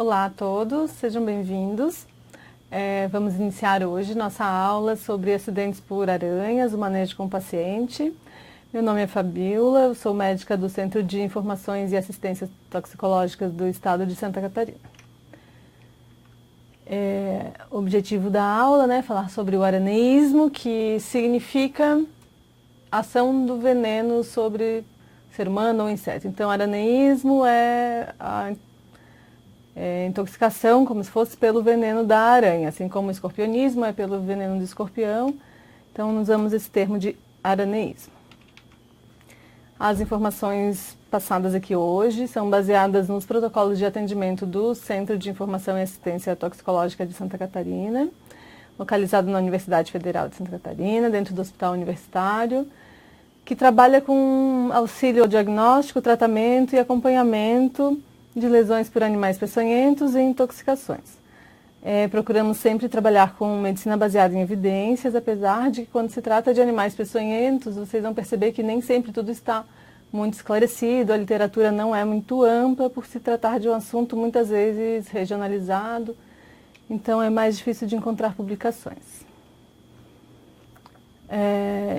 Olá a todos, sejam bem-vindos. Vamos iniciar hoje nossa aula sobre acidentes por aranhas, o manejo com o paciente. Meu nome é Fabiola, eu sou médica do Centro de Informações e Assistências Toxicológicas do Estado de Santa Catarina. O objetivo da aula é falar sobre o araneísmo, que significa ação do veneno sobre ser humano ou inseto. Então, araneísmo é a intoxicação, como se fosse pelo veneno da aranha, assim como o escorpionismo é pelo veneno do escorpião. Então, usamos esse termo de araneísmo. As informações passadas aqui hoje são baseadas nos protocolos de atendimento do Centro de Informação e Assistência Toxicológica de Santa Catarina, localizado na Universidade Federal de Santa Catarina, dentro do Hospital Universitário, que trabalha com auxílio ao diagnóstico, tratamento e acompanhamento de lesões por animais peçonhentos e intoxicações. Procuramos sempre trabalhar com medicina baseada em evidências, apesar de que quando se trata de animais peçonhentos, vocês vão perceber que nem sempre tudo está muito esclarecido, a literatura não é muito ampla por se tratar de um assunto muitas vezes regionalizado, então é mais difícil de encontrar publicações.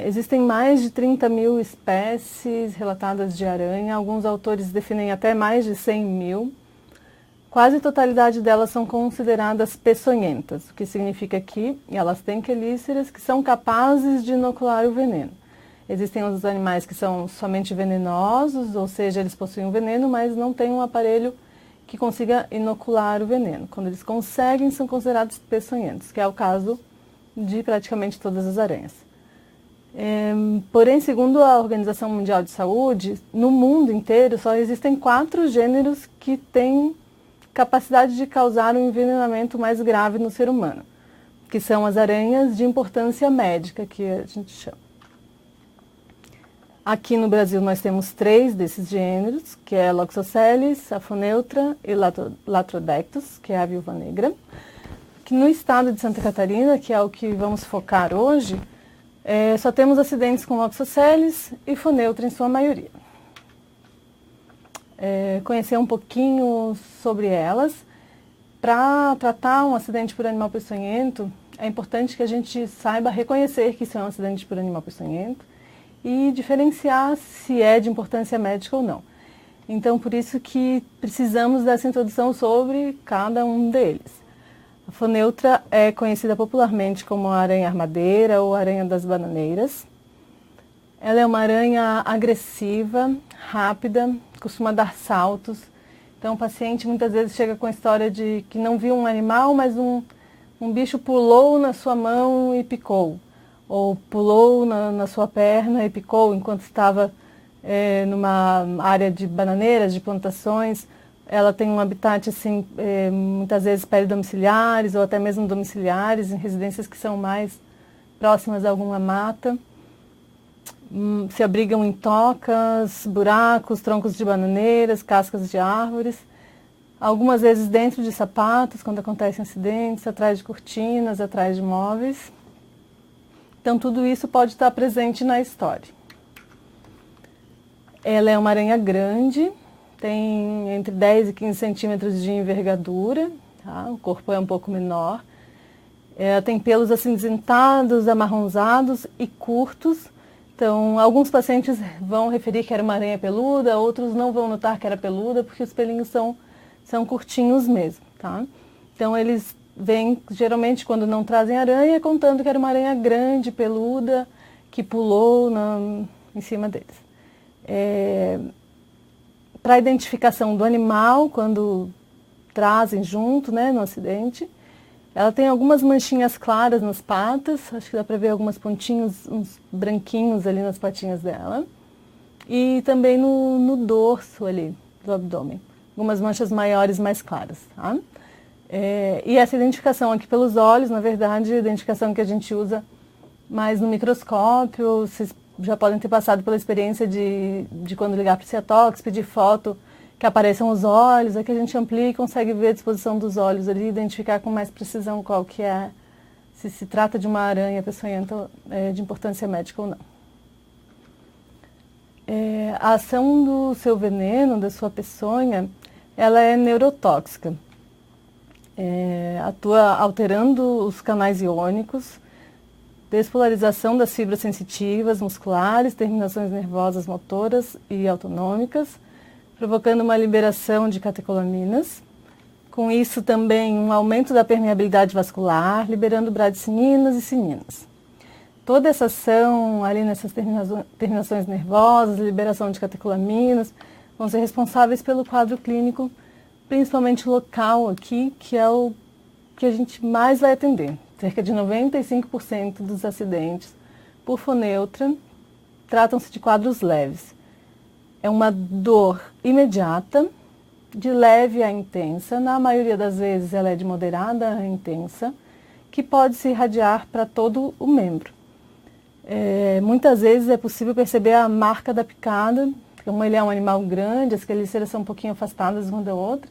Existem mais de 30 mil espécies relatadas de aranha, alguns autores definem até mais de 100 mil. Quase a totalidade delas são consideradas peçonhentas, o que significa que elas têm quelíceras que são capazes de inocular o veneno. Existem os animais que são somente venenosos, ou seja, eles possuem o veneno, mas não têm um aparelho que consiga inocular o veneno. Quando eles conseguem, são considerados peçonhentos, que é o caso de praticamente todas as aranhas. Porém, segundo a Organização Mundial de Saúde, no mundo inteiro só existem 4 gêneros que têm capacidade de causar um envenenamento mais grave no ser humano, que são as aranhas de importância médica, que a gente chama. Aqui no Brasil nós temos 3 desses gêneros, que é Loxosceles, Afoneutra e Latrodectus, que é a viúva negra. Que no estado de Santa Catarina, que é o que vamos focar hoje, só temos acidentes com Loxosceles e Foneutra em sua maioria. Conhecer um pouquinho sobre elas. Para tratar um acidente por animal peçonhento, é importante que a gente saiba reconhecer que isso é um acidente por animal peçonhento e diferenciar se é de importância médica ou não. Então, por isso que precisamos dessa introdução sobre cada um deles. A Foneutra é conhecida popularmente como a aranha armadeira ou aranha das bananeiras. Ela é uma aranha agressiva, rápida, costuma dar saltos. Então o paciente muitas vezes chega com a história de que não viu um animal, mas um bicho pulou na sua mão e picou. Ou pulou na sua perna e picou enquanto estava numa área de bananeiras, de plantações. Ela tem um habitat, assim, muitas vezes peridomiciliares ou até mesmo domiciliares, em residências que são mais próximas a alguma mata. Se abrigam em tocas, buracos, troncos de bananeiras, cascas de árvores. Algumas vezes dentro de sapatos, quando acontecem acidentes, atrás de cortinas, atrás de móveis. Então, tudo isso pode estar presente na história. Ela é uma aranha grande, tem entre 10 e 15 centímetros de envergadura, tá? O corpo é um pouco menor. Ela tem pelos acinzentados, amarronzados e curtos. Então, alguns pacientes vão referir que era uma aranha peluda, outros não vão notar que era peluda, porque os pelinhos são curtinhos mesmo, tá? Então, eles vêm, geralmente, quando não trazem aranha, contando que era uma aranha grande, peluda, que pulou em cima deles. Para a identificação do animal, quando trazem junto, no acidente, ela tem algumas manchinhas claras nas patas, acho que dá para ver alguns pontinhos, uns branquinhos ali nas patinhas dela, e também no dorso ali do abdômen, algumas manchas maiores mais claras, tá? E essa identificação aqui pelos olhos, na verdade, é a identificação que a gente usa mais no microscópio. Vocês já podem ter passado pela experiência de quando ligar para o Ciatox, pedir foto, que apareçam os olhos, aqui a gente amplia e consegue ver a disposição dos olhos ali, identificar com mais precisão qual que é, se trata de uma aranha peçonhenta de importância médica ou não. A ação do seu veneno, da sua peçonha, ela é neurotóxica. Atua alterando os canais iônicos, despolarização das fibras sensitivas musculares, terminações nervosas motoras e autonômicas, provocando uma liberação de catecolaminas. Com isso também um aumento da permeabilidade vascular, liberando bradicininas e cininas. Toda essa ação ali nessas terminações nervosas, liberação de catecolaminas, vão ser responsáveis pelo quadro clínico, principalmente local aqui, que é o que a gente mais vai atender. Cerca de 95% dos acidentes por foneutra tratam-se de quadros leves. É uma dor imediata, de leve a intensa, na maioria das vezes ela é de moderada a intensa, que pode se irradiar para todo o membro. Muitas vezes é possível perceber a marca da picada, como ele é um animal grande, as quelíceras são um pouquinho afastadas uma da outra,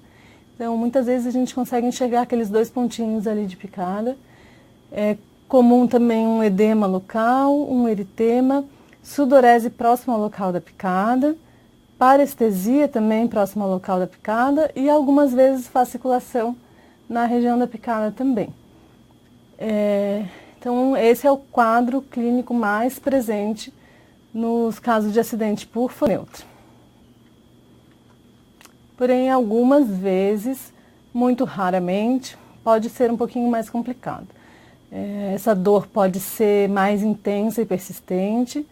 então muitas vezes a gente consegue enxergar aqueles 2 pontinhos ali de picada. É comum também um edema local, um eritema, sudorese próximo ao local da picada, parestesia também próximo ao local da picada e algumas vezes fasciculação na região da picada também. Então esse é o quadro clínico mais presente nos casos de acidente por foneutra. Porém, algumas vezes, muito raramente, pode ser um pouquinho mais complicado. Essa dor pode ser mais intensa e persistente,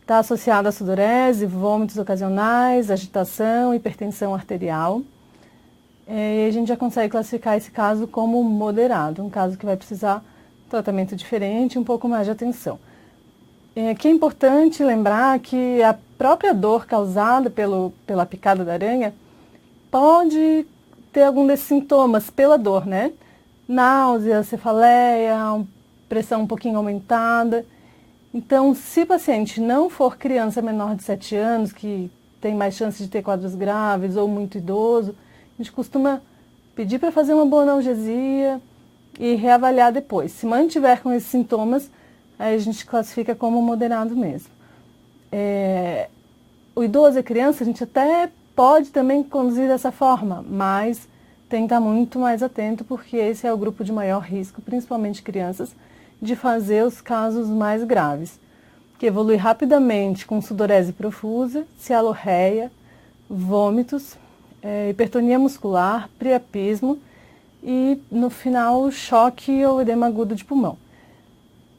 está associada a sudorese, vômitos ocasionais, agitação, hipertensão arterial. E a gente já consegue classificar esse caso como moderado, um caso que vai precisar de tratamento diferente e um pouco mais de atenção. Que é importante lembrar que a própria dor causada pela picada da aranha pode ter algum desses sintomas pela dor, né? Náusea, cefaleia, pressão um pouquinho aumentada. Então, se o paciente não for criança menor de 7 anos, que tem mais chance de ter quadros graves, ou muito idoso, a gente costuma pedir para fazer uma boa analgesia e reavaliar depois. Se mantiver com esses sintomas, aí a gente classifica como moderado mesmo. O idoso e criança, a gente até pode também conduzir dessa forma, mas tem que estar muito mais atento, porque esse é o grupo de maior risco, principalmente crianças, de fazer os casos mais graves, que evolui rapidamente com sudorese profusa, cialorreia, vômitos, hipertonia muscular, priapismo e, no final, choque ou edema agudo de pulmão.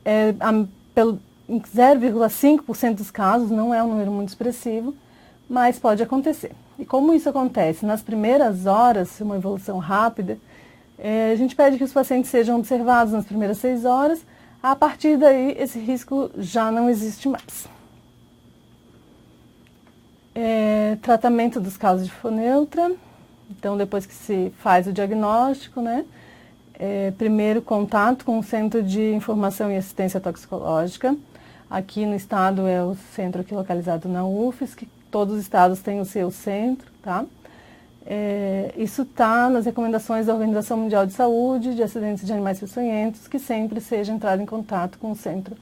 Em 0,5% dos casos, não é um número muito expressivo, mas pode acontecer. E como isso acontece nas primeiras horas, uma evolução rápida, a gente pede que os pacientes sejam observados nas primeiras 6 horas. A partir daí, esse risco já não existe mais. Tratamento dos casos de foneutra. Então, depois que se faz o diagnóstico, né? Primeiro contato com o Centro de Informação e Assistência Toxicológica. Aqui no estado é o centro aqui localizado na UFES, que todos os estados têm o seu centro, tá? Isso está nas recomendações da Organização Mundial de Saúde de acidentes de animais peçonhentos, que sempre seja entrado em contato com o centro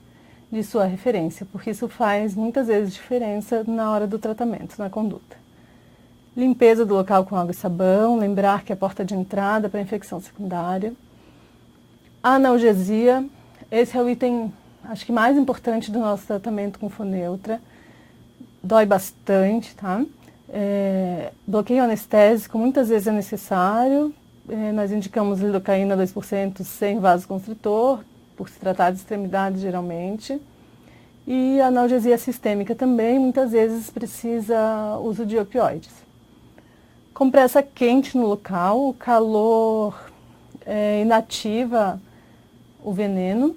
de sua referência, porque isso faz muitas vezes diferença na hora do tratamento, na conduta. Limpeza do local com água e sabão, lembrar que é a porta de entrada para infecção secundária. Analgesia, esse é o item, acho que mais importante do nosso tratamento com foneutra. Dói bastante, tá? Bloqueio anestésico muitas vezes é necessário. Nós indicamos lidocaína 2% sem vasoconstritor, por se tratar de extremidade geralmente. E a analgesia sistêmica também, muitas vezes precisa uso de opioides. Compressa quente no local, o calor inativa o veneno.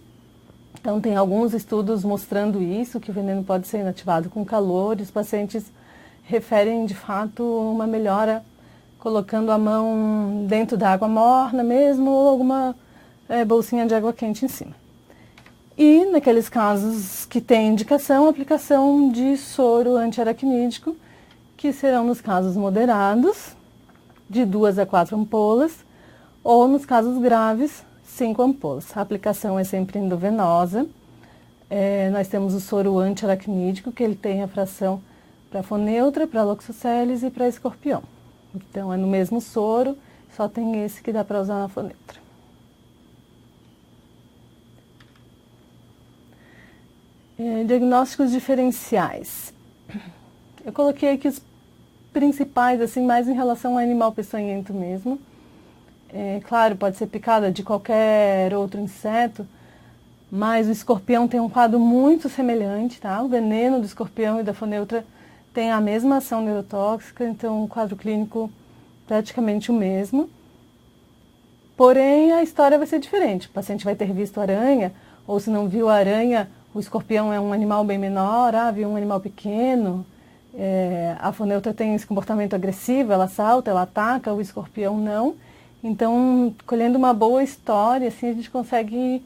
Então, tem alguns estudos mostrando isso, que o veneno pode ser inativado com calor, e os pacientes referem, de fato, uma melhora colocando a mão dentro da água morna mesmo, ou alguma bolsinha de água quente em cima. E, naqueles casos que tem indicação, a aplicação de soro antiaracnídico, que serão nos casos moderados, de 2 a 4 ampolas, ou nos casos graves, 5 ampolas. A aplicação é sempre endovenosa. Nós temos o soro antiaracnídico, que ele tem a fração para foneutra, para loxosceles e para escorpião. Então, é no mesmo soro Só tem esse que dá para usar na Foneutra. Diagnósticos diferenciais. Eu coloquei aqui os principais, assim, mais em relação ao animal peçonhento mesmo. Claro, pode ser picada de qualquer outro inseto, mas o escorpião tem um quadro muito semelhante, tá? O veneno do escorpião e da Foneutra tem a mesma ação neurotóxica, então o quadro clínico praticamente o mesmo. Porém, a história vai ser diferente. O paciente vai ter visto aranha, ou se não viu a aranha, o escorpião é um animal bem menor, viu um animal pequeno. A Foneutra tem esse comportamento agressivo, ela salta, ela ataca, o escorpião não. Então, colhendo uma boa história, assim, a gente consegue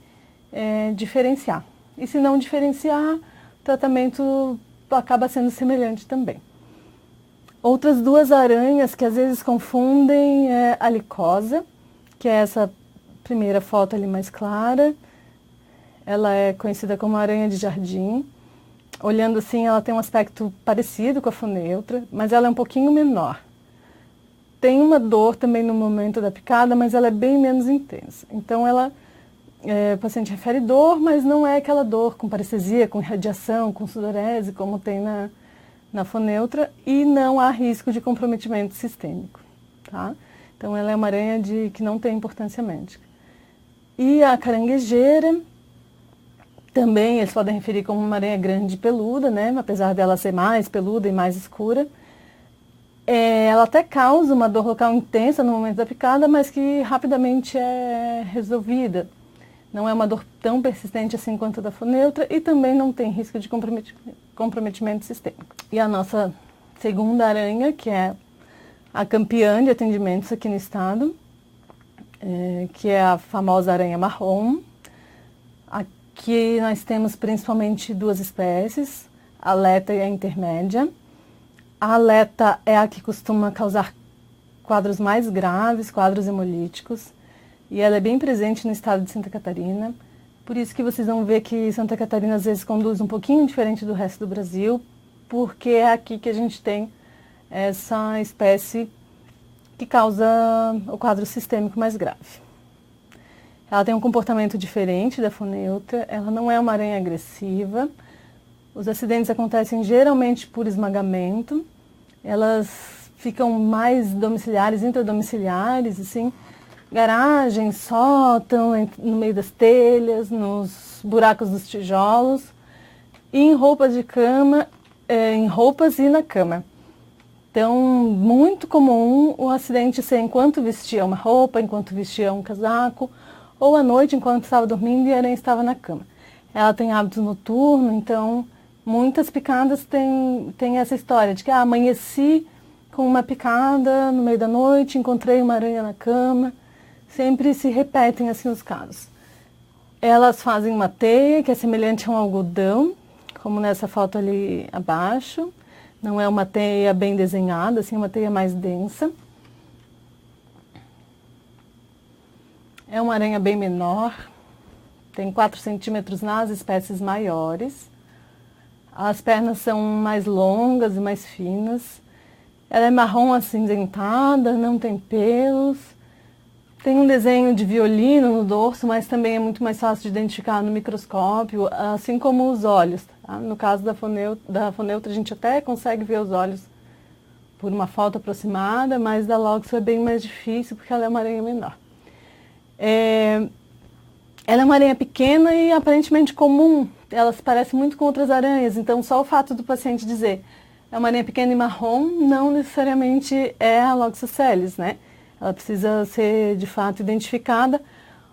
diferenciar. E se não diferenciar, o tratamento acaba sendo semelhante também. Outras duas aranhas que às vezes confundem é a licosa, que é essa primeira foto ali mais clara. Ela é conhecida como aranha de jardim. Olhando assim, ela tem um aspecto parecido com a Foneutra, mas ela é um pouquinho menor. Tem uma dor também no momento da picada, mas ela é bem menos intensa. Então, o paciente refere dor, mas não é aquela dor com parestesia, com irradiação, com sudorese, como tem na Foneutra, e não há risco de comprometimento sistêmico, tá? Então, ela é uma aranha que não tem importância médica. E a caranguejeira, também eles podem referir como uma aranha grande e peluda, né? Apesar dela ser mais peluda e mais escura. Ela até causa uma dor local intensa no momento da picada, mas que rapidamente é resolvida. Não é uma dor tão persistente assim quanto a da Foneutra e também não tem risco de comprometimento sistêmico. E a nossa segunda aranha, que é a campeã de atendimentos aqui no estado, que é a famosa aranha marrom. Aqui nós temos principalmente duas espécies, a aleta e a intermédia. A aleta é a que costuma causar quadros mais graves, quadros hemolíticos, e ela é bem presente no estado de Santa Catarina. Por isso que vocês vão ver que Santa Catarina às vezes conduz um pouquinho diferente do resto do Brasil, porque é aqui que a gente tem essa espécie que causa o quadro sistêmico mais grave. Ela tem um comportamento diferente da Foneutra, ela não é uma aranha agressiva. Os acidentes acontecem geralmente por esmagamento. Elas ficam mais domiciliares, intradomiciliares, assim, garagem, sótão, no meio das telhas, nos buracos dos tijolos, e em roupas de cama, em roupas e na cama. Então, muito comum o acidente ser enquanto vestia uma roupa, enquanto vestia um casaco, ou à noite, enquanto estava dormindo e a aranha estava na cama. Ela tem hábito noturno, então muitas picadas têm essa história de que amanheci com uma picada no meio da noite, encontrei uma aranha na cama. Sempre se repetem assim os casos. Elas fazem uma teia que é semelhante a um algodão, como nessa foto ali abaixo. Não é uma teia bem desenhada, assim, uma teia mais densa. É uma aranha bem menor, tem 4 centímetros nas espécies maiores. As pernas são mais longas e mais finas. Ela é marrom acinzentada, não tem pelos. Tem um desenho de violino no dorso, mas também é muito mais fácil de identificar no microscópio, assim como os olhos. Tá? No caso da Foneutra, a gente até consegue ver os olhos por uma foto aproximada, mas da Loxo é bem mais difícil, porque ela é uma aranha menor. Ela é uma aranha pequena e aparentemente comum. Ela se parece muito com outras aranhas, então só o fato do paciente dizer é uma aranha pequena e marrom não necessariamente é a Loxosceles, né? Ela precisa ser de fato identificada,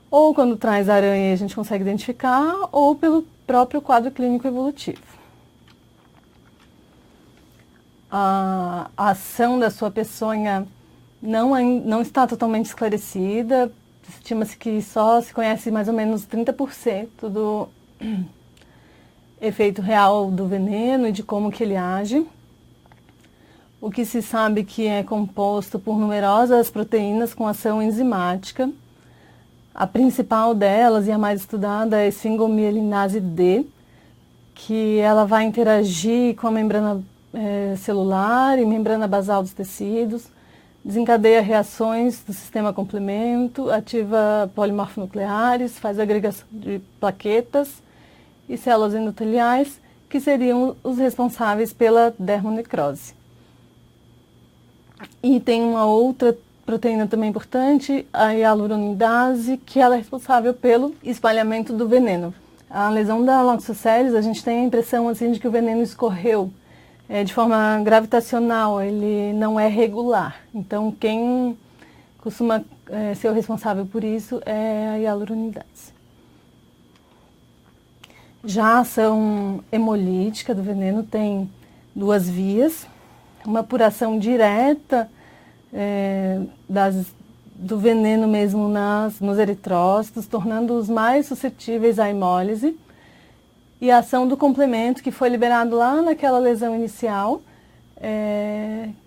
ou quando traz a aranha a gente consegue identificar, ou pelo próprio quadro clínico evolutivo. A ação da sua peçonha não está totalmente esclarecida. Estima-se que só se conhece mais ou menos 30% do efeito real do veneno e de como que ele age. O que se sabe que é composto por numerosas proteínas com ação enzimática. A principal delas e a mais estudada é a esfingomielinase D, que ela vai interagir com a membrana celular e membrana basal dos tecidos, desencadeia reações do sistema complemento, ativa polimorfonucleares, faz agregação de plaquetas e células endoteliais, que seriam os responsáveis pela dermonecrose. E tem uma outra proteína também importante, a hialuronidase, que ela é responsável pelo espalhamento do veneno. A lesão da Loxosceles, a gente tem a impressão assim, de que o veneno escorreu de forma gravitacional, ele não é regular. Então, quem costuma ser o responsável por isso é a hialuronidase. Já a ação hemolítica do veneno tem duas vias, uma apuração direta do veneno mesmo nos eritrócitos, tornando-os mais suscetíveis à hemólise, e a ação do complemento que foi liberado lá naquela lesão inicial,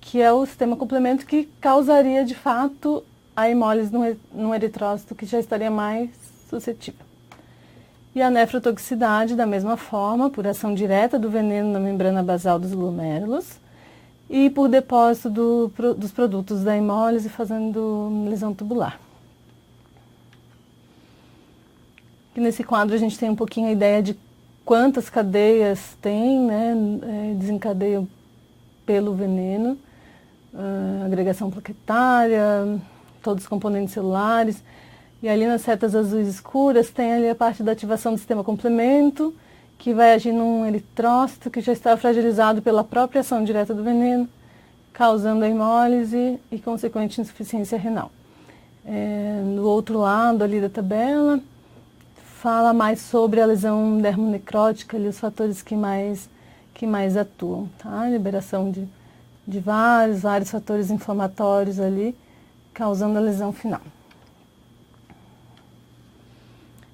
que é o sistema complemento que causaria de fato a hemólise no eritrócito que já estaria mais suscetível. E a nefrotoxicidade, da mesma forma, por ação direta do veneno na membrana basal dos glomérulos e por depósito dos produtos da hemólise fazendo lesão tubular. E nesse quadro a gente tem um pouquinho a ideia de quantas cadeias tem, né, desencadeiam pelo veneno, agregação plaquetária, todos os componentes celulares. E ali nas setas azuis escuras tem ali a parte da ativação do sistema complemento, que vai agir num eritrócito que já está fragilizado pela própria ação direta do veneno, causando a hemólise e consequente insuficiência renal. No outro lado ali da tabela, fala mais sobre a lesão dermonecrótica e os fatores que mais atuam, tá? Liberação de vários fatores inflamatórios ali, causando a lesão final.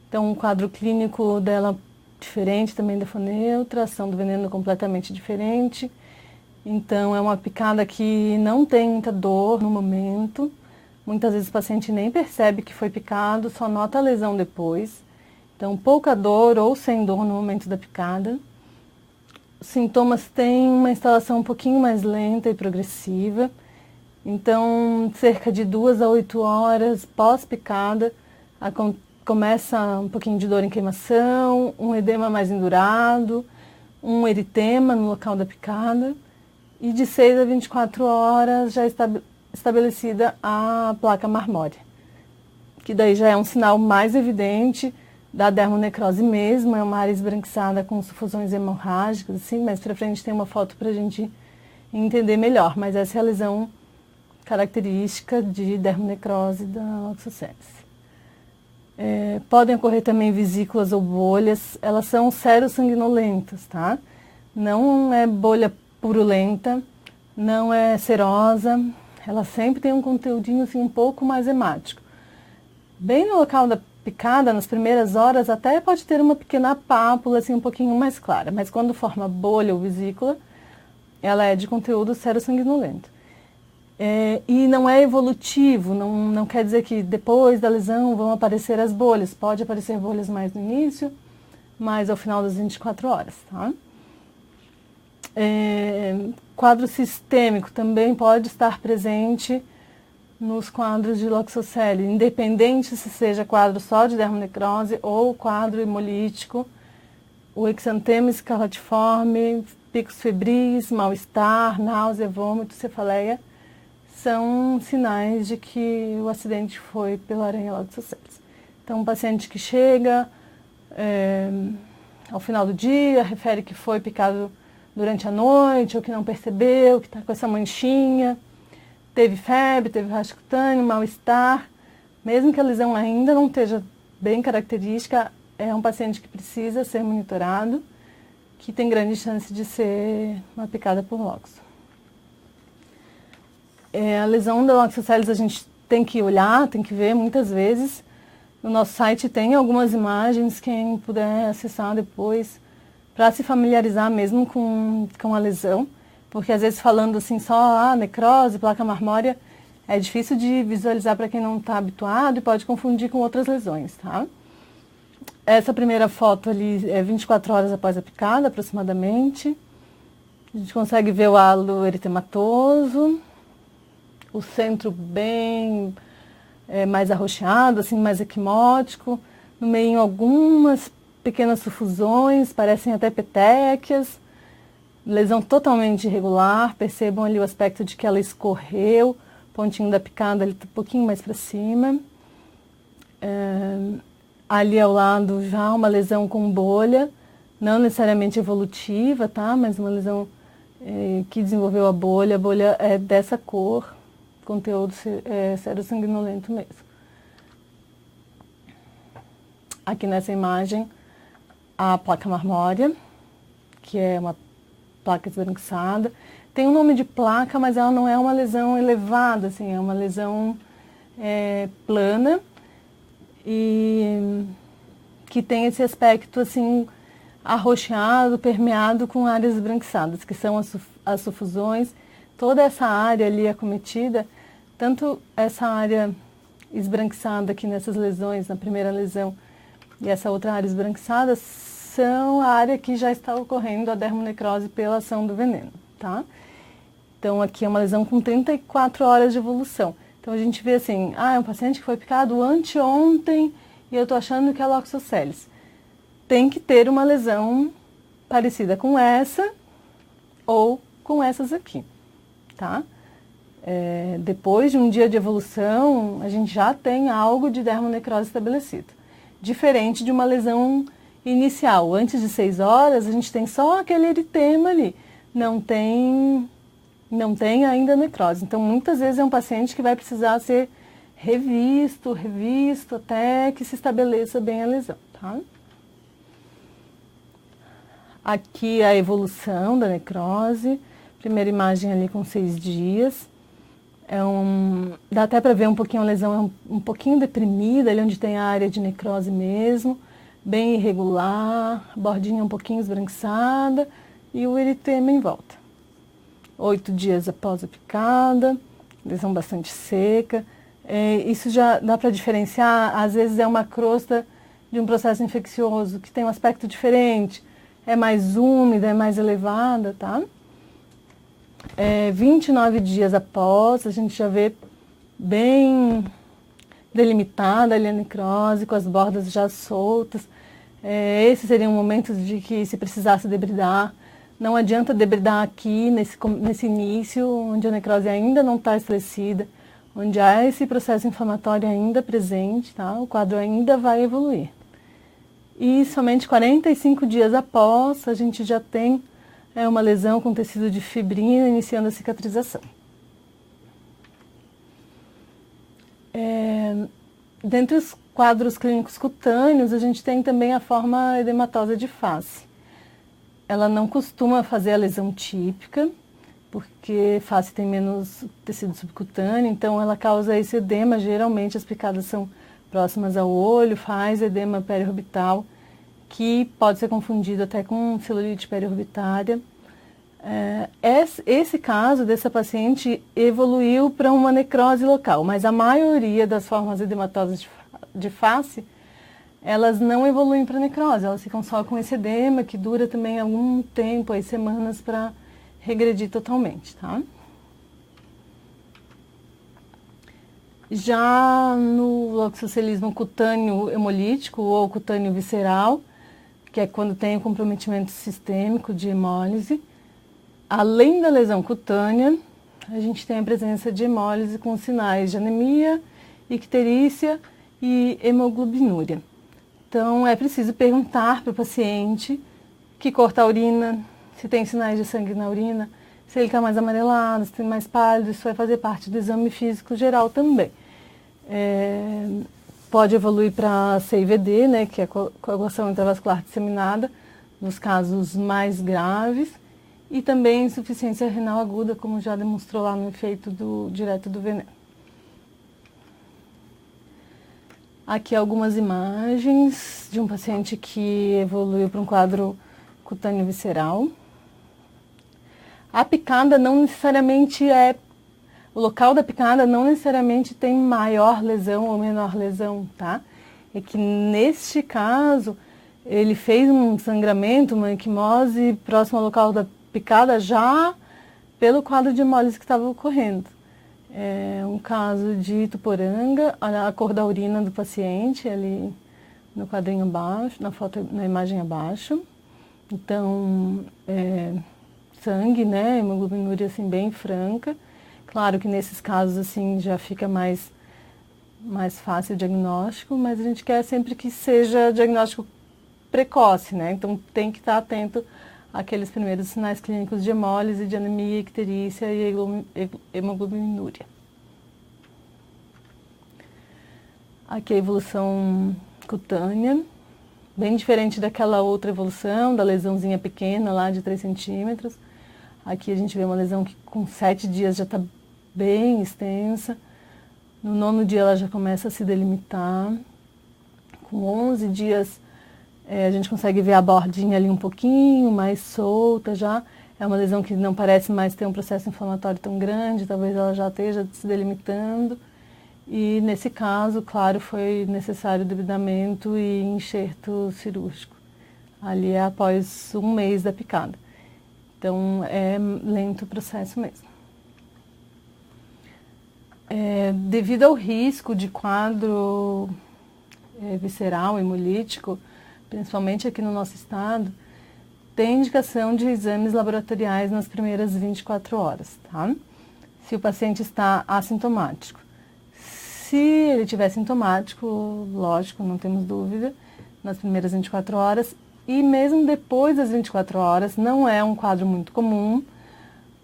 Então, um quadro clínico dela diferente também da foneutra, ação do veneno completamente diferente. Então, é uma picada que não tem muita dor no momento. Muitas vezes o paciente nem percebe que foi picado, só nota a lesão depois. Então, pouca dor ou sem dor no momento da picada. Os sintomas têm uma instalação um pouquinho mais lenta e progressiva. Então, cerca de 2 a 8 horas pós-picada, começa um pouquinho de dor em queimação, um edema mais endurado, um eritema no local da picada. E de 6 a 24 horas já estabelecida a placa marmórea, que daí já é um sinal mais evidente da dermonecrose mesmo, é uma área esbranquiçada com sufusões hemorrágicas, assim, mas para frente tem uma foto para a gente entender melhor, mas essa é a lesão característica de dermonecrose da Loxosceles. Podem ocorrer também vesículas ou bolhas, elas são serossanguinolentas, tá? Não é bolha purulenta, não é serosa, ela sempre tem um conteúdinho assim, um pouco mais hemático. Bem no local da picada, nas primeiras horas, até pode ter uma pequena pápula assim, um pouquinho mais clara, mas quando forma bolha ou vesícula, ela é de conteúdo serossanguinolento. E não é evolutivo, não quer dizer que depois da lesão vão aparecer as bolhas. Pode aparecer bolhas mais no início, mais ao final das 24 horas, tá? Quadro sistêmico também pode estar presente nos quadros de Loxosceles, independente se seja quadro só de dermonecrose ou quadro hemolítico, o exantema escarlatiforme, picos febris, mal-estar, náusea, vômito, cefaleia, são sinais de que o acidente foi pela aranha Loxosceles. Então, um paciente que chega ao final do dia, refere que foi picado durante a noite, ou que não percebeu, que está com essa manchinha, teve febre, teve rasgo cutâneo, mal-estar, mesmo que a lesão ainda não esteja bem característica, é um paciente que precisa ser monitorado, que tem grande chance de ser uma picada por Loxo. A lesão da Loxosceles a gente tem que olhar, tem que ver muitas vezes. No nosso site tem algumas imagens, quem puder acessar depois, para se familiarizar mesmo com a lesão, porque às vezes falando assim só necrose, placa marmórea, é difícil de visualizar para quem não está habituado e pode confundir com outras lesões, tá? Essa primeira foto ali é 24 horas após a picada, aproximadamente. A gente consegue ver o halo eritematoso, o centro bem mais arroxeado, assim, mais equimótico, no meio algumas pequenas sufusões, parecem até petequias, lesão totalmente irregular, percebam ali o aspecto de que ela escorreu, pontinho da picada ali um pouquinho mais para cima. Ali ao lado já uma lesão com bolha, não necessariamente evolutiva, tá? Mas uma lesão que desenvolveu a bolha é dessa cor, conteúdo serossanguinolento mesmo. Aqui nessa imagem, a placa marmórea, que é uma placa esbranquiçada. Tem um nome de placa, mas ela não é uma lesão elevada, assim, é uma lesão plana e que tem esse aspecto assim arroxeado, permeado com áreas esbranquiçadas, que são as sufusões. Toda essa área ali acometida, tanto essa área esbranquiçada aqui nessas lesões, na primeira lesão, e essa outra área esbranquiçada, são a área que já está ocorrendo a dermonecrose pela ação do veneno, tá? Então aqui é uma lesão com 34 horas de evolução. Então a gente vê assim, é um paciente que foi picado anteontem e eu estou achando que é Loxosceles. Tem que ter uma lesão parecida com essa ou com essas aqui, tá? Depois de um dia de evolução, a gente já tem algo de dermonecrose estabelecido. Diferente de uma lesão inicial. Antes de 6 horas, a gente tem só aquele eritema ali. Não tem ainda necrose. Então, muitas vezes é um paciente que vai precisar ser revisto até que se estabeleça bem a lesão, tá? Aqui a evolução da necrose. Primeira imagem ali com 6 dias. Dá até para ver um pouquinho a lesão um pouquinho deprimida, ali onde tem a área de necrose mesmo, bem irregular, bordinha um pouquinho esbranquiçada e o eritema em volta. 8 dias após a picada, lesão bastante seca. Isso já dá para diferenciar, às vezes é uma crosta de um processo infeccioso que tem um aspecto diferente, é mais úmida, é mais elevada, tá? 29 dias após, a gente já vê bem delimitada ali a necrose, com as bordas já soltas. Esses seriam momentos de que, se precisasse debridar, não adianta debridar aqui, nesse início, onde a necrose ainda não está estabelecida, onde há esse processo inflamatório ainda presente, tá? O quadro ainda vai evoluir. E somente 45 dias após, a gente já tem uma lesão com tecido de fibrina iniciando a cicatrização. Dentre os quadros clínicos cutâneos, a gente tem também a forma edematosa de face. Ela não costuma fazer a lesão típica, porque face tem menos tecido subcutâneo, então ela causa esse edema. Geralmente as picadas são próximas ao olho, faz edema periorbital, que pode ser confundido até com celulite periorbitária. Esse caso dessa paciente evoluiu para uma necrose local, mas a maioria das formas edematosas de face, elas não evoluem para necrose, elas ficam só com esse edema, que dura também algum tempo, aí semanas, para regredir totalmente, tá? Já no loxoscelismo cutâneo hemolítico ou cutâneo visceral, que é quando tem o comprometimento sistêmico de hemólise, além da lesão cutânea, a gente tem a presença de hemólise com sinais de anemia, icterícia e hemoglobinúria. Então, é preciso perguntar para o paciente que cor está a urina, se tem sinais de sangue na urina, se ele está mais amarelado, se tem mais pálido. Isso vai fazer parte do exame físico geral também. Pode evoluir para CIVD, né, que é coagulação intravascular disseminada, nos casos mais graves, e também insuficiência renal aguda, como já demonstrou lá no efeito direto do veneno. Aqui algumas imagens de um paciente que evoluiu para um quadro cutâneo visceral. A picada não necessariamente o local da picada não necessariamente tem maior lesão ou menor lesão, tá? É que neste caso, ele fez um sangramento, uma equimose próximo ao local da picada já pelo quadro de hemólise que estava ocorrendo. É um caso de Ituporanga, olha a cor da urina do paciente ali no quadrinho abaixo, na foto, na imagem abaixo. Então, sangue, né, hemoglobinúria assim bem franca. Claro que nesses casos assim já fica mais fácil o diagnóstico, mas a gente quer sempre que seja diagnóstico precoce, né? Então tem que estar atento àqueles primeiros sinais clínicos de hemólise, de anemia, icterícia e hemoglobinúria. Aqui a evolução cutânea, bem diferente daquela outra evolução, da lesãozinha pequena lá de 3 centímetros. Aqui a gente vê uma lesão que com 7 dias já está bem extensa. No 9º dia ela já começa a se delimitar. Com 11 dias a gente consegue ver a bordinha ali um pouquinho mais solta já. É uma lesão que não parece mais ter um processo inflamatório tão grande, talvez ela já esteja se delimitando. E nesse caso, claro, foi necessário debridamento e enxerto cirúrgico. Ali é após 1 mês da picada. Então é lento o processo mesmo. Devido ao risco de quadro visceral, hemolítico, principalmente aqui no nosso estado, tem indicação de exames laboratoriais nas primeiras 24 horas, tá? Se o paciente está assintomático. Se ele estiver sintomático, lógico, não temos dúvida, nas primeiras 24 horas, e mesmo depois das 24 horas, não é um quadro muito comum,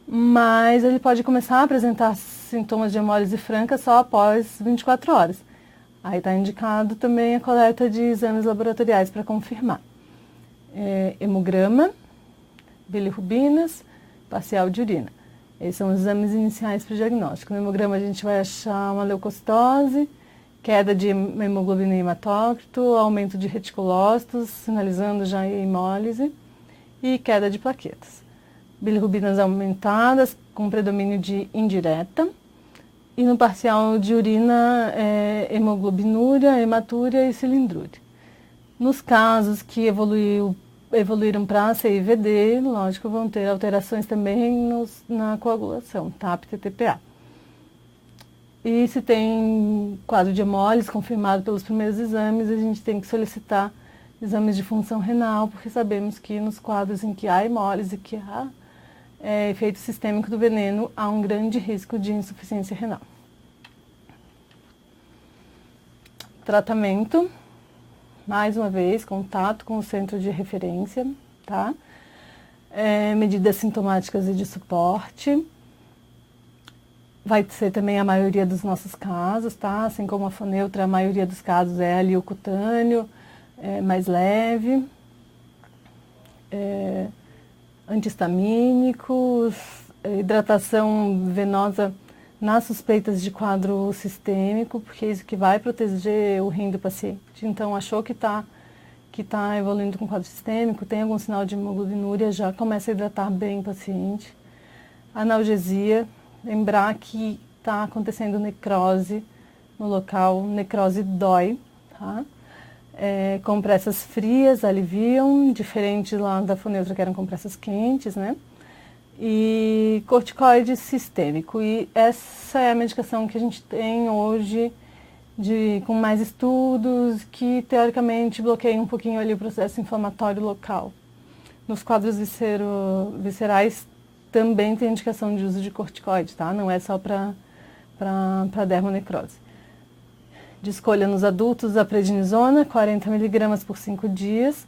mas ele pode começar a apresentar sintomas de hemólise franca só após 24 horas. Aí está indicado também a coleta de exames laboratoriais para confirmar. Hemograma, bilirrubinas, parcial de urina. Esses são os exames iniciais para o diagnóstico. No hemograma a gente vai achar uma leucocitose, queda de hemoglobina e hematócrito, aumento de reticulócitos, sinalizando já a hemólise, e queda de plaquetas. Bilirrubinas aumentadas, com predomínio de indireta. E no parcial de urina, hemoglobinúria, hematúria e cilindrúria. Nos casos que evoluíram para CIVD, lógico, vão ter alterações também na coagulação, TAP e TTPA. E se tem quadro de hemólise confirmado pelos primeiros exames, a gente tem que solicitar exames de função renal, porque sabemos que nos quadros em que há hemólise, que há efeito sistêmico do veneno, há um grande risco de insuficiência renal. Tratamento, mais uma vez, contato com o centro de referência, tá? Medidas sintomáticas e de suporte. Vai ser também a maioria dos nossos casos, tá? Assim como a foneutra, a maioria dos casos é ali o cutâneo, mais leve. Antihistamínicos, hidratação venosa nas suspeitas de quadro sistêmico, porque é isso que vai proteger o rim do paciente. Então, achou que tá evoluindo com quadro sistêmico, tem algum sinal de hemoglobinúria, já começa a hidratar bem o paciente. Analgesia, lembrar que está acontecendo necrose no local, necrose dói, tá? Compressas frias aliviam, diferente lá da foneutra que eram compressas quentes, né? E corticoide sistêmico. E essa é a medicação que a gente tem hoje com mais estudos, que teoricamente bloqueia um pouquinho ali o processo inflamatório local. Nos quadros viscerais também tem indicação de uso de corticoide, tá? Não é só para dermonecrose. De escolha nos adultos, a prednisona, 40 mg por 5 dias.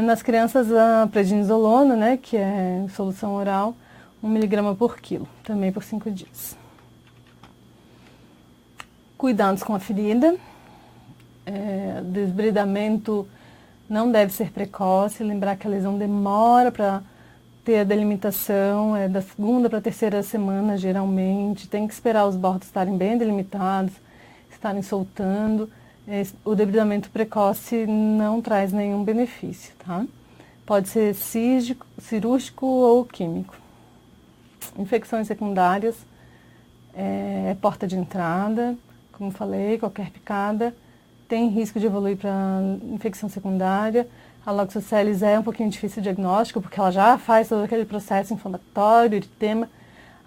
Nas crianças, a prednisolona, né, que é solução oral, 1 mg por quilo, também por 5 dias. Cuidados com a ferida. Desbridamento não deve ser precoce, lembrar que a lesão demora para ter a delimitação, da 2ª para a 3ª semana, geralmente. Tem que esperar os bordos estarem bem delimitados, estarem soltando. O debridamento precoce não traz nenhum benefício, tá? Pode ser cirúrgico ou químico. Infecções secundárias, porta de entrada, como falei, qualquer picada tem risco de evoluir para infecção secundária. A Loxosceles é um pouquinho difícil o diagnóstico, porque ela já faz todo aquele processo inflamatório, eritema.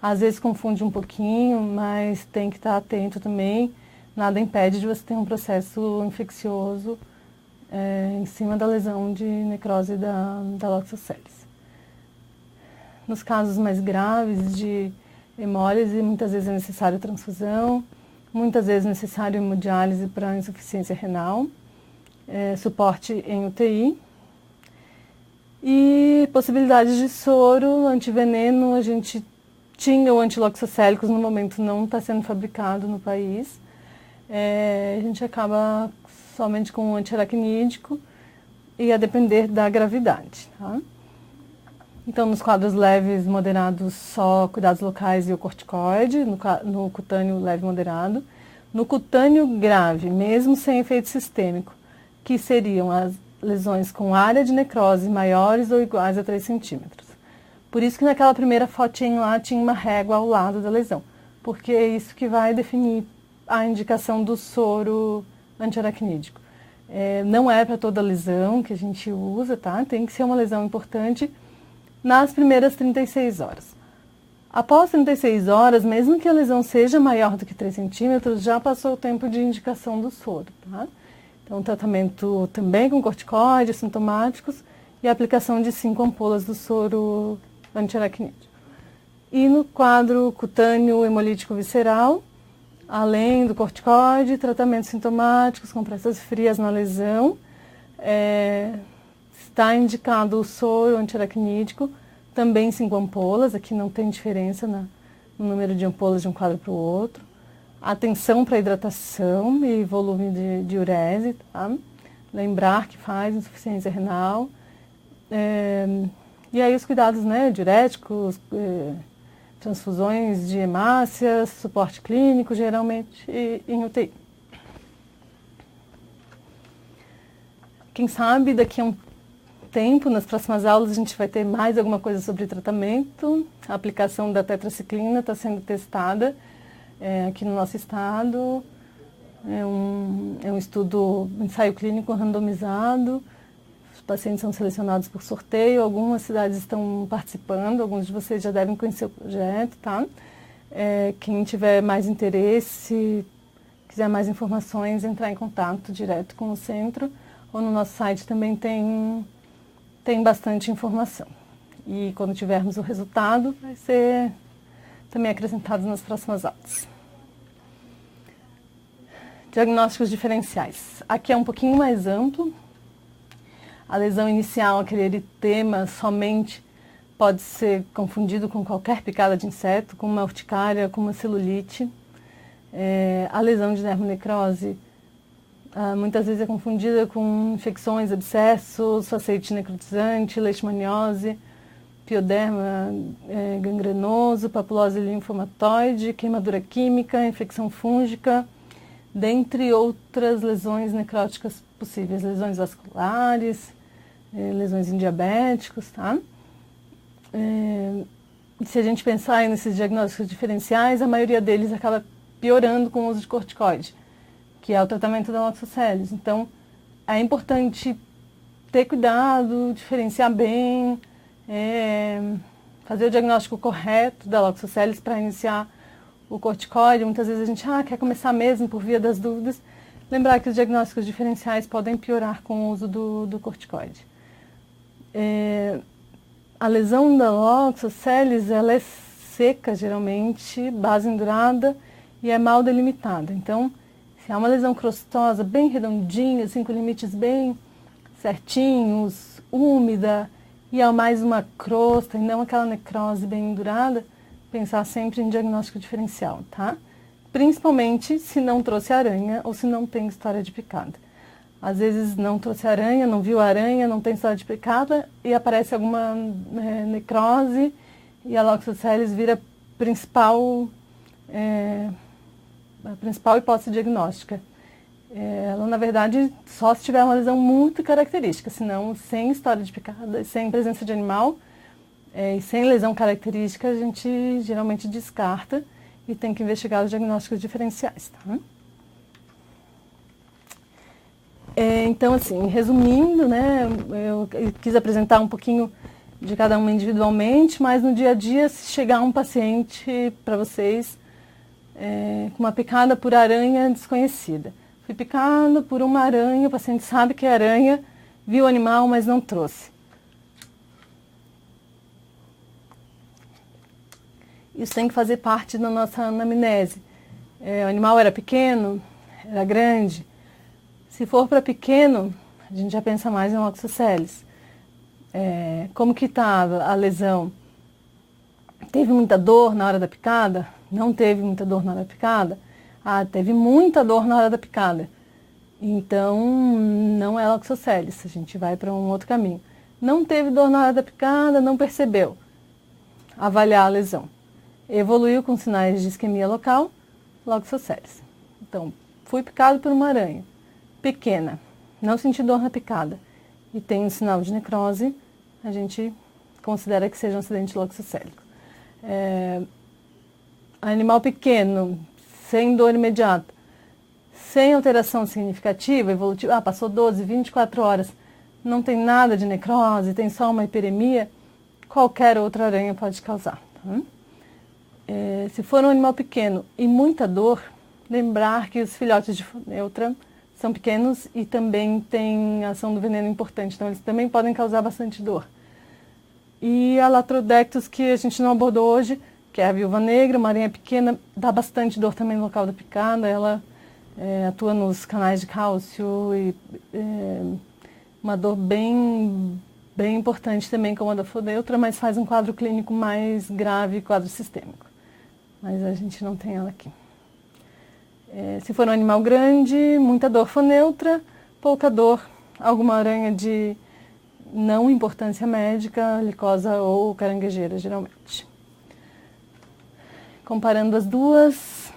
Às vezes confunde um pouquinho, mas tem que estar atento também. Nada impede de você ter um processo infeccioso em cima da lesão de necrose da Loxosceles. Nos casos mais graves de hemólise, muitas vezes é necessário transfusão, muitas vezes é necessário hemodiálise para insuficiência renal, suporte em UTI. E possibilidades de soro, antiveneno, a gente tinha o antiloxoscélicos, no momento não está sendo fabricado no país. A gente acaba somente com o antiaracnídico e a depender da gravidade. Tá? Então, nos quadros leves, moderados, só cuidados locais e o corticoide, no cutâneo leve e moderado. No cutâneo grave, mesmo sem efeito sistêmico, que seriam as lesões com área de necrose maiores ou iguais a 3 centímetros. Por isso que naquela primeira fotinha lá tinha uma régua ao lado da lesão, porque é isso que vai definir a indicação do soro antiaracnídico. Não é para toda lesão que a gente usa, tá? Tem que ser uma lesão importante nas primeiras 36 horas. Após 36 horas, mesmo que a lesão seja maior do que 3 centímetros, já passou o tempo de indicação do soro, tá? Então, tratamento também com corticoides sintomáticos e aplicação de 5 ampolas do soro antiaracnídeo. E no quadro cutâneo hemolítico visceral, além do corticoide, tratamentos sintomáticos, compressas frias na lesão, está indicado o soro antiaracnídico, também 5 ampolas, aqui não tem diferença no número de ampolas de um quadro para o outro. Atenção para hidratação e volume de urese, tá? Lembrar que faz insuficiência renal. E aí os cuidados, né, diuréticos, transfusões de hemácias, suporte clínico, geralmente em UTI. Quem sabe daqui a um tempo, nas próximas aulas, a gente vai ter mais alguma coisa sobre tratamento. A aplicação da tetraciclina está sendo testada aqui no nosso estado. É um estudo, ensaio clínico randomizado. Os pacientes são selecionados por sorteio. Algumas cidades estão participando, alguns de vocês já devem conhecer o projeto, tá? Quem tiver mais interesse, quiser mais informações, entrar em contato direto com o centro. Ou no nosso site também tem bastante informação. E quando tivermos o resultado, vai ser também acrescentado nas próximas aulas. Diagnósticos diferenciais. Aqui é um pouquinho mais amplo. A lesão inicial, aquele eritema, somente pode ser confundido com qualquer picada de inseto, com uma urticária, com uma celulite. A lesão de dermonecrose muitas vezes é confundida com infecções, abscessos, facete necrotizante, leishmaniose, pioderma gangrenoso, papulose linfomatoide, queimadura química, infecção fúngica, dentre outras lesões necróticas possíveis, lesões vasculares, lesões em diabéticos, tá? Se a gente pensar nesses diagnósticos diferenciais, a maioria deles acaba piorando com o uso de corticoide, que é o tratamento da Loxosceles. Então, é importante ter cuidado, diferenciar bem, fazer o diagnóstico correto da Loxosceles para iniciar o corticoide. Muitas vezes a gente quer começar mesmo por via das dúvidas. Lembrar que os diagnósticos diferenciais podem piorar com o uso do corticoide. A lesão da Loxosceles, ela é seca, geralmente, base endurada e é mal delimitada. Então, se há uma lesão crostosa, bem redondinha, assim, com limites bem certinhos, úmida, e há mais uma crosta e não aquela necrose bem endurada, pensar sempre em diagnóstico diferencial, tá? Principalmente se não trouxe aranha ou se não tem história de picada. Às vezes não trouxe aranha, não viu aranha, não tem história de picada e aparece alguma necrose e a Loxosceles vira a principal hipótese diagnóstica. Ela, na verdade, só se tiver uma lesão muito característica, senão sem história de picada, sem presença de animal e sem lesão característica, a gente geralmente descarta e tem que investigar os diagnósticos diferenciais, tá? Então, assim, resumindo, né, eu quis apresentar um pouquinho de cada uma individualmente, mas no dia a dia, se chegar um paciente para vocês com uma picada por aranha desconhecida. Fui picada por uma aranha, o paciente sabe que é aranha, viu o animal, mas não trouxe. Isso tem que fazer parte da nossa anamnese. O animal era pequeno, era grande. Se for para pequeno, a gente já pensa mais em Loxosceles. Como que estava a lesão? Teve muita dor na hora da picada? Não teve muita dor na hora da picada? Teve muita dor na hora da picada. Então, não é Loxosceles, a gente vai para um outro caminho. Não teve dor na hora da picada, não percebeu. Avaliar a lesão. Evoluiu com sinais de isquemia local, Loxosceles. Então, fui picado por uma aranha, pequena, não senti dor na picada e tem um sinal de necrose, a gente considera que seja um acidente loxoscélico. Animal pequeno, sem dor imediata, sem alteração significativa, evolutiva, passou 12, 24 horas, não tem nada de necrose, tem só uma hiperemia, qualquer outra aranha pode causar. Tá? Se for um animal pequeno e muita dor, lembrar que os filhotes de Foneutra são pequenos e também têm ação do veneno importante, então eles também podem causar bastante dor. E a Latrodectus, que a gente não abordou hoje, que é a viúva negra, uma aranha pequena, dá bastante dor também no local da picada, ela atua nos canais de cálcio e uma dor bem importante também como a da Foneutra, mas faz um quadro clínico mais grave, quadro sistêmico. Mas a gente não tem ela aqui. Se for um animal grande, muita dor Foneutra, pouca dor, alguma aranha de não importância médica, licosa ou caranguejeira, geralmente. Comparando as duas,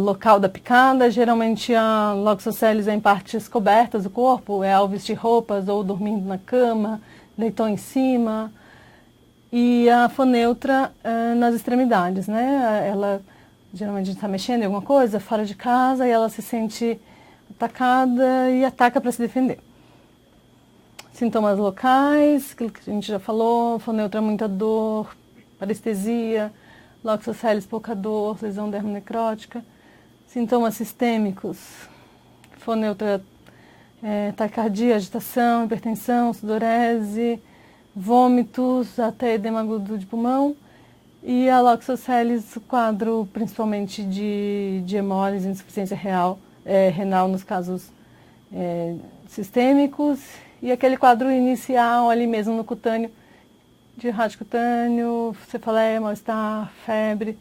local da picada, geralmente a Loxosceles é em partes cobertas do corpo, ao vestir roupas ou dormindo na cama, deitou em cima, e a Foneutra nas extremidades, né? Ela geralmente está mexendo em alguma coisa fora de casa e ela se sente atacada e ataca para se defender. Sintomas locais, aquilo que a gente já falou, Foneutra muita dor, parestesia, Loxosceles pouca dor, lesão dermonecrótica. Sintomas sistêmicos, Foneutra taquicardia, agitação, hipertensão, sudorese, vômitos, até edema agudo de pulmão. E a Loxosceles, o quadro principalmente de hemólise, insuficiência renal nos casos sistêmicos. E aquele quadro inicial ali mesmo no cutâneo, de radicutâneo, cefaleia, mal-estar, febre,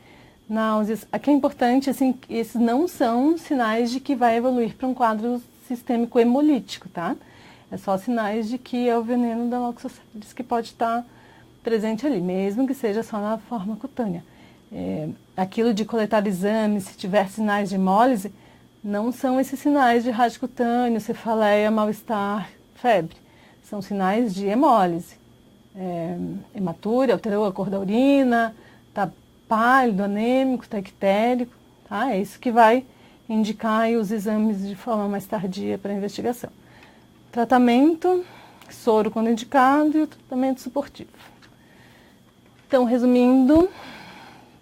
náuseas. Aqui é importante, assim, que esses não são sinais de que vai evoluir para um quadro sistêmico hemolítico, tá? É só sinais de que é o veneno da Loxosceles que pode estar presente ali, mesmo que seja só na forma cutânea. Aquilo de coletar exames, se tiver sinais de hemólise, não são esses sinais de radicutâneo, cefaleia, mal-estar, febre. São sinais de hemólise. Hematúria, alterou a cor da urina, está pálido, anêmico, está ictérico. Tá? É isso que vai indicar aí os exames de forma mais tardia para a investigação. Tratamento, soro quando indicado e o tratamento suportivo. Então, resumindo,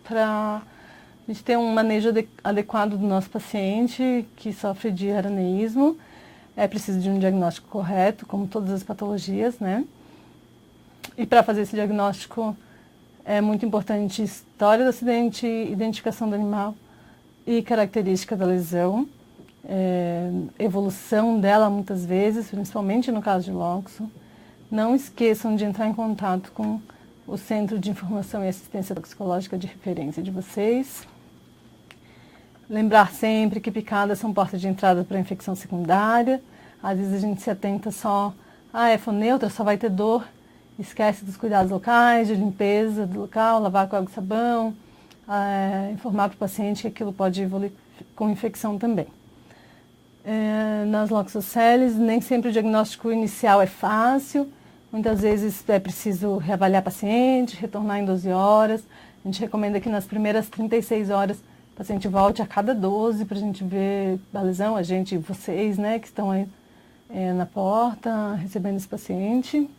para a gente ter um manejo adequado do nosso paciente que sofre de araneísmo, é preciso de um diagnóstico correto, como todas as patologias, né? E para fazer esse diagnóstico é muito importante história do acidente, identificação do animal e característica da lesão, evolução dela muitas vezes, principalmente no caso de Loxo. Não esqueçam de entrar em contato com o Centro de Informação e Assistência Toxicológica de referência de vocês. Lembrar sempre que picadas são portas de entrada para infecção secundária. Às vezes a gente se atenta só, é Foneutra, só vai ter dor. Esquece dos cuidados locais, de limpeza do local, lavar com água e sabão, informar para o paciente que aquilo pode evoluir com infecção também. Nas Loxosceles, nem sempre o diagnóstico inicial é fácil, muitas vezes é preciso reavaliar o paciente, retornar em 12 horas. A gente recomenda que nas primeiras 36 horas o paciente volte a cada 12 para a gente ver a lesão, vocês, né, que estão aí na porta recebendo esse paciente.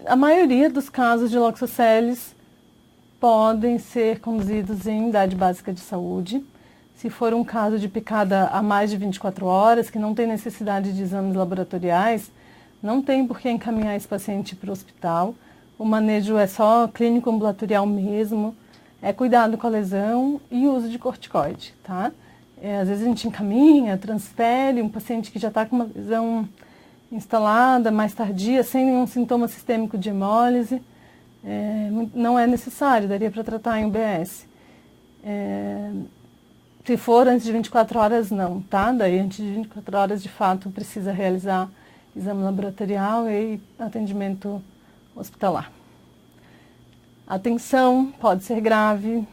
A maioria dos casos de loxoceles podem ser conduzidos em unidade básica de saúde. Se for um caso de picada há mais de 24 horas, que não tem necessidade de exames laboratoriais, não tem por que encaminhar esse paciente para o hospital. O manejo é só clínico ambulatorial mesmo, é cuidado com a lesão e uso de corticoide, tá? Às vezes a gente encaminha, transfere um paciente que já está com uma lesão instalada, mais tardia, sem nenhum sintoma sistêmico de hemólise. Não é necessário, daria para tratar em UBS. Se for antes de 24 horas, não, tá? Daí antes de 24 horas, de fato, precisa realizar exame laboratorial e atendimento hospitalar. A tensão pode ser grave,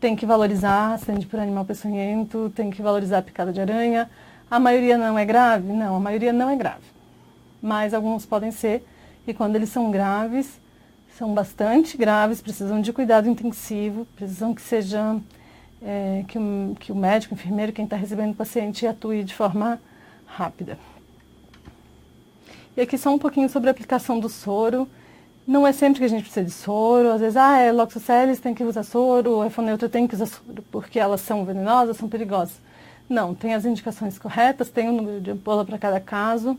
tem que valorizar acidente por animal peçonhento, tem que valorizar a picada de aranha. A maioria não é grave? Não, a maioria não é grave. Mas alguns podem ser, e quando eles são graves, são bastante graves, precisam de cuidado intensivo, precisam que seja, que o médico, o enfermeiro, quem está recebendo o paciente, atue de forma rápida. E aqui só um pouquinho sobre a aplicação do soro. Não é sempre que a gente precisa de soro, às vezes, loxoceles tem que usar soro, o efoneutra tem que usar soro, porque elas são venenosas, são perigosas. Não, tem as indicações corretas, tem um número de ampola para cada caso,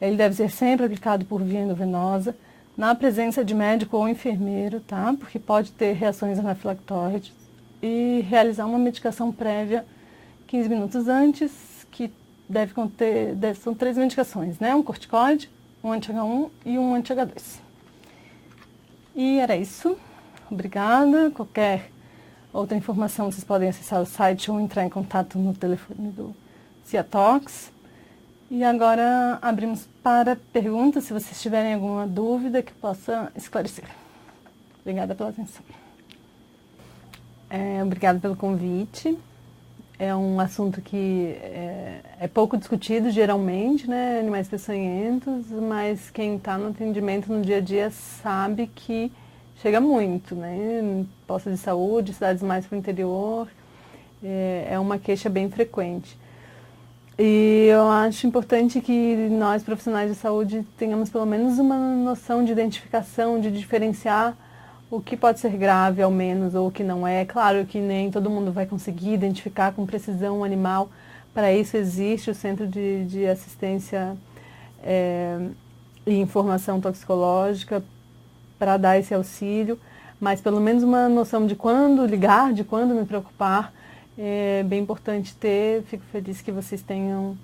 ele deve ser sempre aplicado por via endovenosa, na presença de médico ou enfermeiro, tá? Porque pode ter reações anafilactóides, e realizar uma medicação prévia 15 minutos antes, que deve conter, são 3 medicações, né? Um corticoide, um anti-H1 e um anti-H2. E era isso. Obrigada. Qualquer outra informação, vocês podem acessar o site ou entrar em contato no telefone do Ciatox. E agora abrimos para perguntas, se vocês tiverem alguma dúvida que possa esclarecer. Obrigada pela atenção. Obrigada pelo convite. É um assunto que é pouco discutido geralmente, né, animais peçonhentos, mas quem está no atendimento no dia a dia sabe que chega muito, né, postos de saúde, cidades mais para o interior, é uma queixa bem frequente. E eu acho importante que nós, profissionais de saúde, tenhamos pelo menos uma noção de identificação, de diferenciar o que pode ser grave, ao menos, ou o que não é. Claro que nem todo mundo vai conseguir identificar com precisão um animal. Para isso existe o Centro de Assistência e Informação Toxicológica para dar esse auxílio, mas pelo menos uma noção de quando ligar, de quando me preocupar, é bem importante ter. Fico feliz que vocês tenham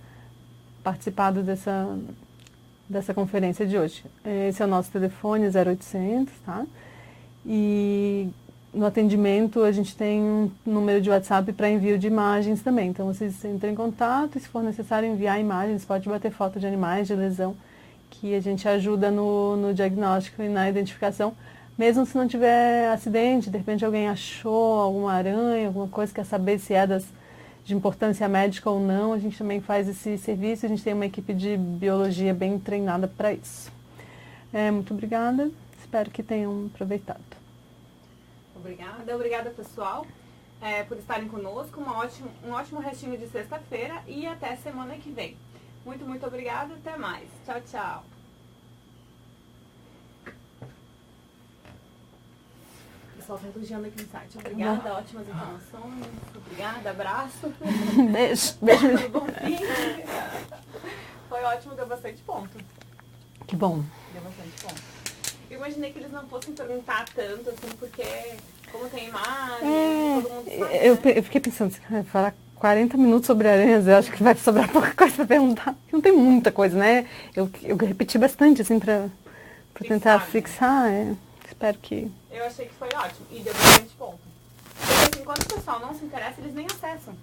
participado dessa conferência de hoje. Esse é o nosso telefone, 0800, tá? E no atendimento a gente tem um número de WhatsApp para envio de imagens também. Então vocês entram em contato e, se for necessário enviar imagens, pode bater foto de animais, de lesão, que a gente ajuda no diagnóstico e na identificação. Mesmo se não tiver acidente, de repente alguém achou alguma aranha, alguma coisa, quer saber se é de importância médica ou não, a gente também faz esse serviço. A gente tem uma equipe de biologia bem treinada para isso. Muito obrigada. Espero que tenham aproveitado. Obrigada pessoal, por estarem conosco. Um ótimo restinho de sexta-feira e até semana que vem. Muito, muito obrigada, até mais. Tchau, tchau. O pessoal está elogiando aqui no site. Obrigada, ótimas informações. Obrigada, abraço. Beijo. Bom fim. Foi ótimo, deu bastante ponto. Que bom. Deu bastante ponto. Eu imaginei que eles não fossem perguntar tanto, assim, porque como tem imagem, todo mundo sabe, eu fiquei pensando, falar 40 minutos sobre aranhas, eu acho que vai sobrar pouca coisa para perguntar. Não tem muita coisa, né? Eu repeti bastante, assim, para tentar fixar. Espero que... Eu achei que foi ótimo e deu bastante ponto. Porque, assim, quando o pessoal não se interessa, eles nem acessam.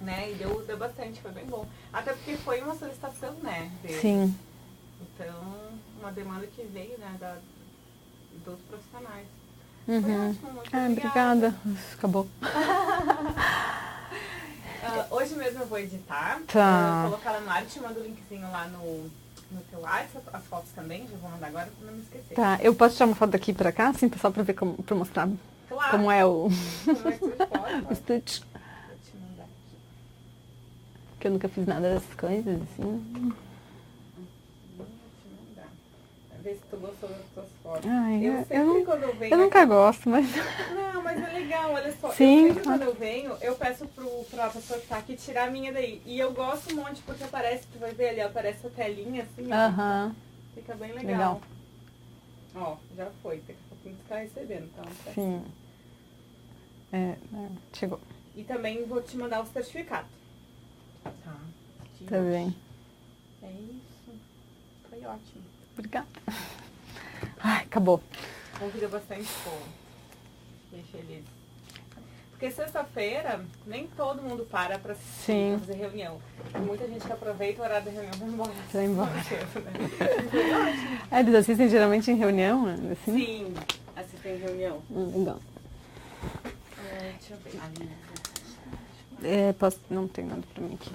Né? E deu bastante, foi bem bom. Até porque foi uma solicitação, né? Deles. Sim. Então, uma demanda que veio, né, dos profissionais. Foi ótimo, muito obrigada. Acabou. Hoje mesmo eu vou editar. Tá. Colocar lá no ar, te mando o linkzinho lá no teu WhatsApp, as fotos também, já vou mandar agora pra não me esquecer. Tá, eu posso tirar uma foto daqui pra cá, assim, só pra ver pra mostrar como é o estúdio. Vou te mandar aqui. Que eu nunca fiz nada dessas coisas, assim. ver se tu gostou das tuas fotos. Ai, eu sempre quando eu venho... Eu nunca gosto, mas... Não, mas é legal, olha só. Sim. Eu sempre quando eu venho, eu peço pra pessoa que tá aqui tirar a minha daí. E eu gosto um monte, porque aparece, tu vai ver ali, aparece a telinha assim, ó. Fica bem legal. Ó, já foi. Daqui a pouquinho tu tá recebendo, então. Tá sim. Assim. Chegou. E também vou te mandar o certificado. Tá. Tá bem. É isso. Foi ótimo. Obrigada. Ai, acabou. Convida bastante povo. Fiquei feliz. Porque sexta-feira, nem todo mundo para pra fazer reunião. Tem muita gente que aproveita o horário da reunião e vai embora. Vai embora. Eles assistem geralmente em reunião? Assim? Sim, assistem em reunião. Legal. Deixa eu ver. Posso... Não tem nada pra mim aqui.